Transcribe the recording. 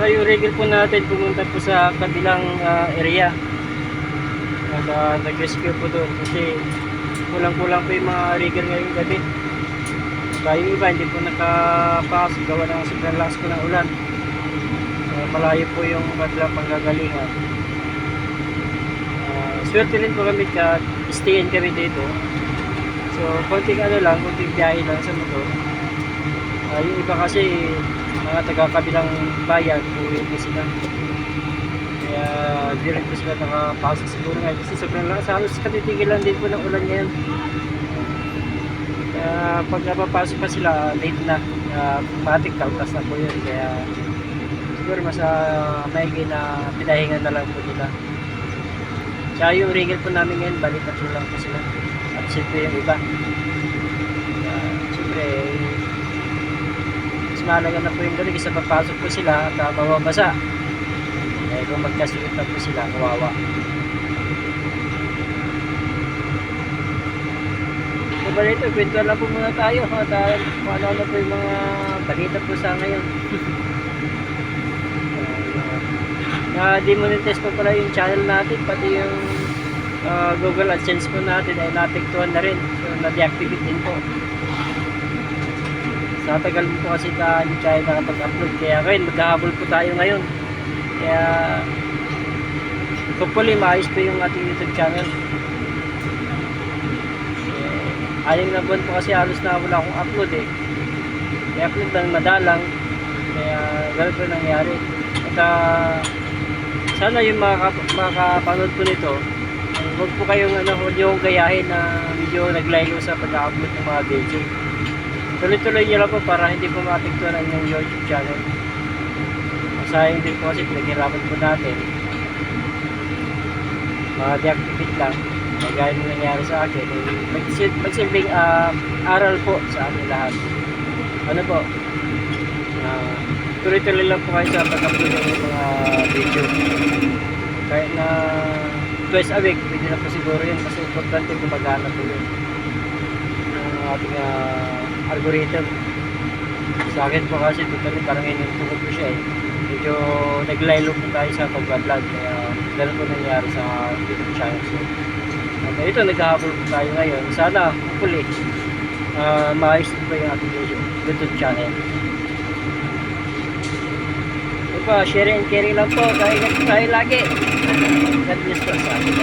yung rigger po natin pumunta po sa kabilang area. At nag-rescue po doon kasi kulang-kulang po yung mga rigger ngayong gabi. Kaya yung iba hindi po nakapasok gawa ng sobrang lakas po ng ulan. Malayo po yung kanilang panggagalingan. Swerte rin po kami stayin kami dito. So konting konting biyahe lang sa motor. Yung iba kasi mga taga-kabilang bayan, uwi po sila. Kaya direct po sila nakapasok siguro ngayon kasi sobrang lakas. Halos katitigilan din po ng ulan ngayon. Pag napapasok pa sila, late na. Matik kaltas na po yun. Kaya siguro mas maigi na pinahingan na lang po nila. Tsaka yung rigger po namin ngayon, balik na lang po sila. Absent po yung iba. Siyempre, mahalaga na po yung galing isa papasok po sila at mababasa. Kung magkasikip na po sila, kawawa. So balito, kwentuhan lang po muna tayo at kung ano po yung mga balita po sa ngayon. Demonetize po pala yung channel natin, pati yung Google AdSense po natin ay naapektuhan na rin. So na-deactivate din po. Sa tagal po kasi hindi tayo nakapag-upload. Kaya ngayon, maghahabol po tayo ngayon. Kaya hopefully maayos po yung ating YouTube channel. Aling na buwan po kasi halos na wala akong upload eh. I-upload lang madalang. Kaya ganun po nangyari. At sana yung makakapanood po nito, huwag po kayong huwag yung gayahin na medyo naglaylo sa pag-upload ng mga video. Tuloy-tuloy nyo lang po para hindi po maapektuhan ang inyong YouTube channel. Masayang din po kasi pinaghirapan po natin. Deactivate lang. Gaya nung nangyari sa akin. Magsilbing aral po sa amin lahat. Ano po? Tuloy-tuloy lang po kayo sa pag-upload ng mga video. Kahit na twice a week, pwede na po siguro yun. Kasi importante gumagana po yun. Yung ating algorithm. Sa akin po kasi totally parang inintukod ko siya eh. Medyo naglaylo po tayo sa pag-vlog kaya gano'n po nangyari sa YouTube channel. So, ito naghahabol po tayo ngayon. Sana hopefully maayos din po yung ating YouTube channel. Ito pa, share and carry lang po. Kaya tayo lagi. God bless po sa atin.